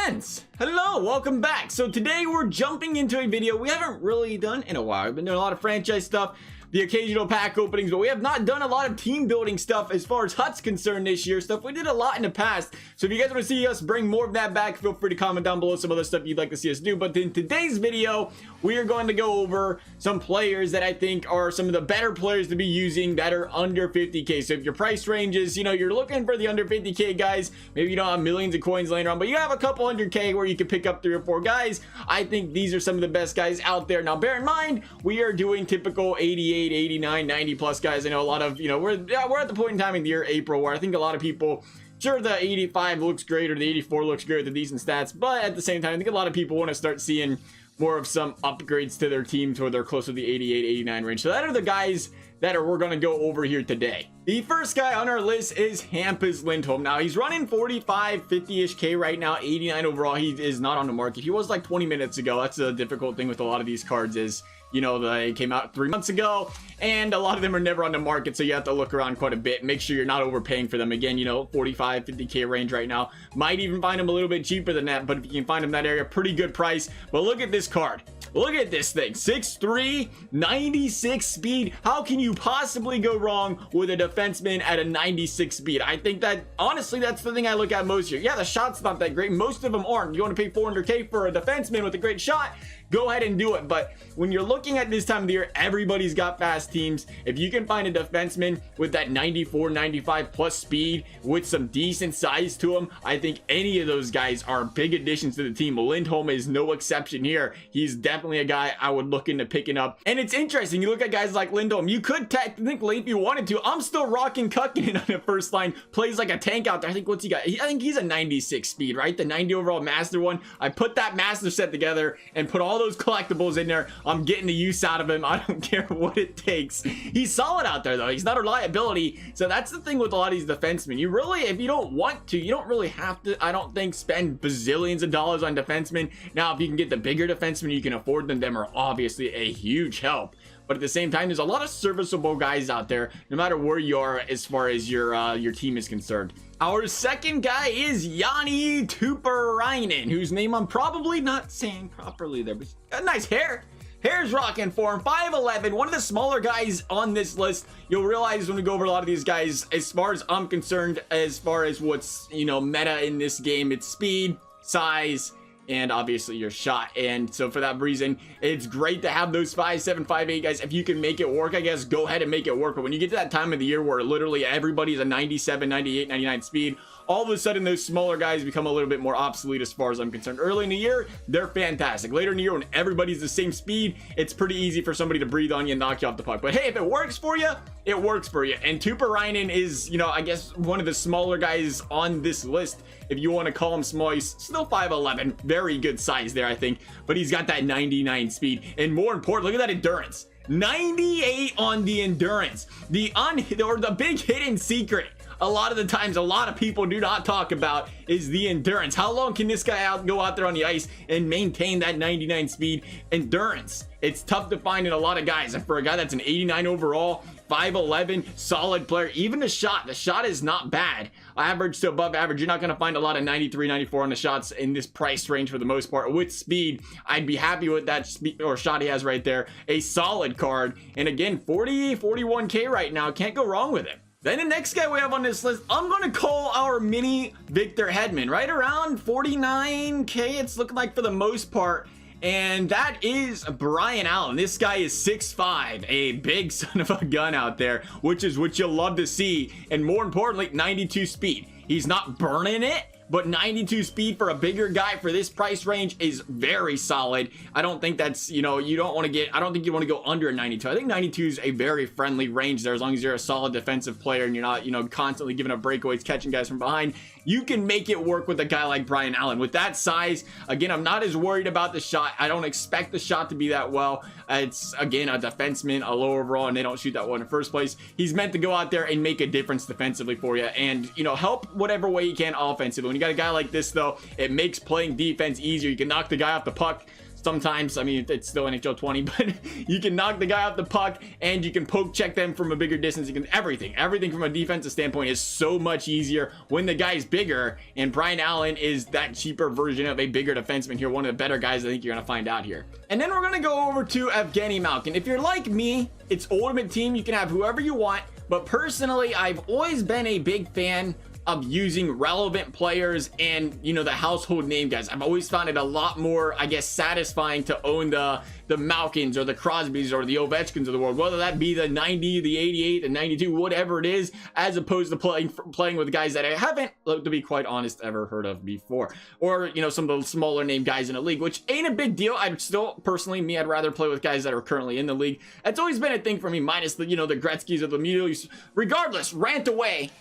friends, hello, welcome back. So today we're jumping into a video we haven't really done in a while. We've been doing a lot of franchise stuff, the occasional pack openings, but we have not done a lot of team building stuff as far as Hut's concerned this year. Stuff we did a lot in the past. So if you guys want to see us bring more of that back, feel free to comment down below some other stuff you'd like to see us do. But in today's video, we are going to go over some players that I think are some of the better players to be using that are under 50k. So if your price range is, you're looking for the under 50k guys, maybe you don't have millions of coins laying around, but you have a couple 100k where you can pick up 3 or 4 guys. I think these are some of the best guys out there. Now bear in mind, we are doing typical 88, 89, 90 plus guys. I know a lot of, we're at the point in time in the year April where I think a lot of people, sure, the 85 looks great or the 84 looks great with the decent stats, but at the same time, I think a lot of people want to start seeing more of some upgrades to their teams where they're close to the 88, 89 range. So that are the guys that we're going to go over here today. The first guy on our list is Hampus Lindholm. Now he's running 45, 50-ish K right now, 89 overall. He is not on the market. He was like 20 minutes ago. That's a difficult thing with a lot of these cards is, they came out 3 months ago and a lot of them are never on the market, so you have to look around quite a bit, make sure you're not overpaying for them. Again, 45, 50k range right now. Might even find them a little bit cheaper than that, but if you can find them in that area, pretty good price. But look at this card. Look at this thing, 6'3", 96 speed. How can you possibly go wrong with a defenseman at a 96 speed? I think that, honestly, that's the thing I look at most here. Yeah, the shot's not that great. Most of them aren't. You want to pay 400k for a defenseman with a great shot? Go ahead and do it. But when you're looking at this time of the year, everybody's got fast teams. If you can find a defenseman with that 94, 95 plus speed with some decent size to him, I think any of those guys are big additions to the team. Lindholm is no exception here. He's definitely a guy I would look into picking up. And it's interesting. You look at guys like Lindholm. You could technically, if you wanted to, I'm still rocking Kukkinen on the first line. Plays like a tank out there. I think what's he got? I think he's a 96 speed, right? The 90 overall master one. I put that master set together and put all those collectibles in there. I'm getting the use out of him. I don't care what it takes. He's solid out there though. He's not a liability. So that's the thing with a lot of these defensemen. You really, if you don't want to, you don't really have to, I don't think, spend bazillions of dollars on defensemen. Now, if you can get the bigger defensemen, you can afford them are obviously a huge help. But at the same time, there's a lot of serviceable guys out there, no matter where you are as far as your team is concerned. Our second guy is Jani Tuppurainen, whose name I'm probably not saying properly there, but he's got nice hair. Hair's rocking for him. 5'11", one of the smaller guys on this list. You'll realize when we go over a lot of these guys, as far as I'm concerned, as far as what's, meta in this game, it's speed, size, and obviously your shot. And so for that reason, it's great to have those 5'7", 5'8" guys. If you can make it work, I guess go ahead and make it work. But when you get to that time of the year where literally everybody's a 97, 98, 99 speed, all of a sudden those smaller guys become a little bit more obsolete as far as I'm concerned. Early in the year, they're fantastic. Later in the year, when everybody's the same speed, it's pretty easy for somebody to breathe on you and knock you off the puck. But hey, if it works for you, it works for you. And Tuppurainen is, I guess one of the smaller guys on this list. If you want to call him small, he's still 5'11", very good size there, I think. But he's got that 99 speed. And more important, look at that endurance. 98 on the endurance. The big hidden secret, a lot of the times a lot of people do not talk about, is the endurance. How long can this guy go out there on the ice and maintain that 99 speed endurance? It's tough to find in a lot of guys. And for a guy that's an 89 overall, 5'11", solid player, even the shot is not bad. Average to above average. You're not going to find a lot of 93, 94 on the shots in this price range for the most part. With speed, I'd be happy with that speed or shot he has right there. A solid card. And again, 40, 41k right now. Can't go wrong with him. Then the next guy we have on this list, I'm going to call our mini Victor Hedman. Right around 49k, it's looking like for the most part. And that is Brian Allen. This guy is 6'5", a big son of a gun out there, which is what you'll love to see. And more importantly, 92 speed. He's not burning it, but 92 speed for a bigger guy for this price range is very solid. I don't think that's, you don't want to get, I don't think you want to go under a 92. I think 92 is a very friendly range there as long as you're a solid defensive player and you're not, constantly giving up breakaways, catching guys from behind. You can make it work with a guy like Brian Allen. With that size, again, I'm not as worried about the shot. I don't expect the shot to be that well. It's, again, a defenseman, a low overall, and they don't shoot that well in the first place. He's meant to go out there and make a difference defensively for you and, help whatever way you can offensively. When you got a guy like this, though, it makes playing defense easier. You can knock the guy off the puck sometimes. I mean, it's still NHL 20, but you can knock the guy off the puck and you can poke check them from a bigger distance. You can everything from a defensive standpoint is so much easier when the guy's bigger, and Brian Allen is that cheaper version of a bigger defenseman here, one of the better guys I think you're gonna find out here. And then we're gonna go over to Evgeny Malkin. If you're like me, it's Ultimate Team, you can have whoever you want, but personally I've always been a big fan of using relevant players and, you know, the household name guys. I've always found it a lot more, I guess, satisfying to own the Malkins or the Crosbys or the Ovechkins of the world, whether that be the 90, the 88, the 92, whatever it is, as opposed to playing with guys that I haven't, to be quite honest, ever heard of before, or, you know, some of the smaller name guys in the league, which ain't a big deal. I'd still, personally, I'd rather play with guys that are currently in the league. It's always been a thing for me, minus the, you know, the Gretzkys of the Mules. Regardless, rant away.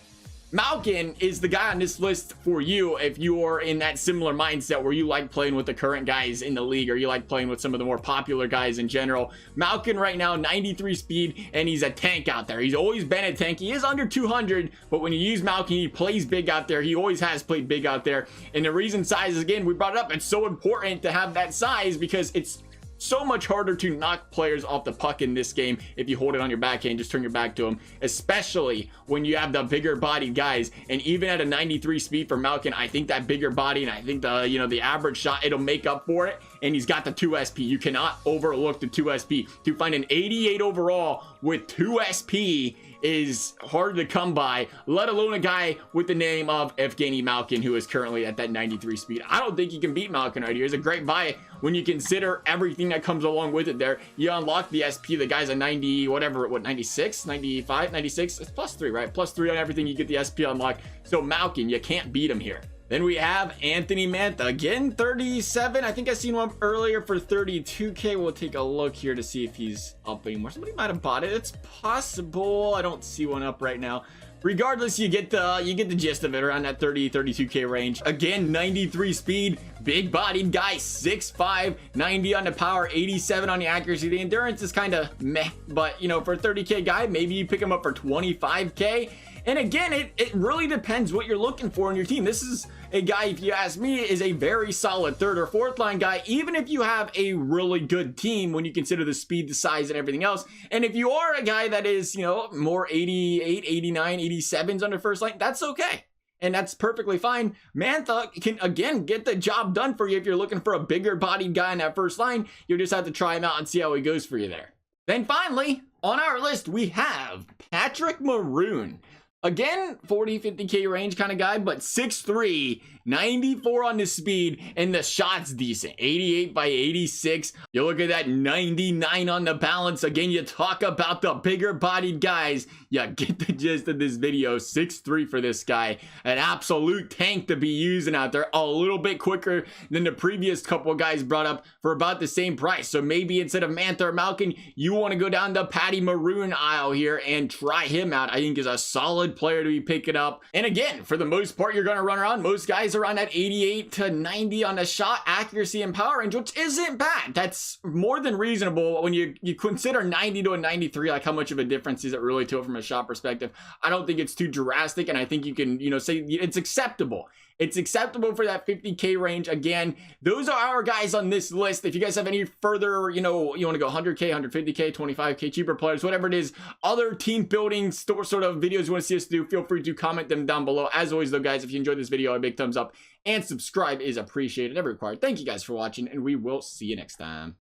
Malkin is the guy on this list for you if you are in that similar mindset where you like playing with the current guys in the league, or you like playing with some of the more popular guys in general. Malkin right now, 93 speed, and he's a tank out there. He's always been a tank. He is under 200, but when you use Malkin, he plays big out there. He always has played big out there. And the reason size is, again, we brought it up, it's so important to have that size because it's so much harder to knock players off the puck in this game if you hold it on your backhand, just turn your back to them, especially when you have the bigger bodied guys. And even at a 93 speed for Malkin, I think that bigger body, and I think the, you know, the average shot, it'll make up for it. And he's got the 2 SP. You cannot overlook the 2 SP. To find an 88 overall with 2 SP is hard to come by, let alone a guy with the name of Evgeny Malkin, who is currently at that 93 speed. I don't think you can beat Malkin right here. It's a great buy when you consider everything that comes along with it there. You unlock the SP, the guy's a 90, whatever, what, 96, 95, 96? It's +3, right? +3 on everything, you get the SP unlocked. So Malkin, you can't beat him here. Then we have Anthony Mantha, again 37. I think I seen one earlier for 32k. We'll take a look here to see if he's up anymore. Somebody might have bought it. It's possible. I don't see one up right now. Regardless, you get the gist of it, around that 32k range. Again, 93 speed, big bodied guy, 6'5", 90 on the power, 87 on the accuracy. The endurance is kind of meh, but you know, for a 30k guy, maybe you pick him up for 25k. And again, it really depends what you're looking for in your team. This is a guy, if you ask me, is a very solid 3rd or 4th line guy, even if you have a really good team when you consider the speed, the size, and everything else. And if you are a guy that is, you know, more 88, 89, 87s on the first line, that's okay. And that's perfectly fine. Mantha can, again, get the job done for you if you're looking for a bigger bodied guy in that first line. You'll just have to try him out and see how he goes for you there. Then finally, on our list, we have Patrick Maroon. Again, 40, 50k range kind of guy, but 6'3", 94 on the speed, and the shot's decent. 88 by 86. You look at that 99 on the balance. Again, you talk about the bigger bodied guys. You get the gist of this video. 6'3" for this guy. An absolute tank to be using out there. A little bit quicker than the previous couple guys brought up for about the same price. So maybe instead of Mantha or Malkin, you want to go down the Patty Maroon aisle here and try him out. I think is a solid player to be picking up. And again, for the most part, you're going to run around. Most guys around that 88 to 90 on the shot accuracy and power range, which isn't bad. That's more than reasonable when you consider 90 to a 93, like how much of a difference is it really to it from a shot perspective. I don't think it's too drastic, and I think you can, you know, say it's acceptable. It's acceptable for that 50k range. Again, those are our guys on this list. If you guys have any further, you know, you want to go 100k, 150k, 25k, cheaper players, whatever it is, other team building sort of videos you want to see us do, feel free to comment them down below. As always though, guys, if you enjoyed this video, a big thumbs up and subscribe is appreciated, never required. Thank you guys for watching, and we will see you next time.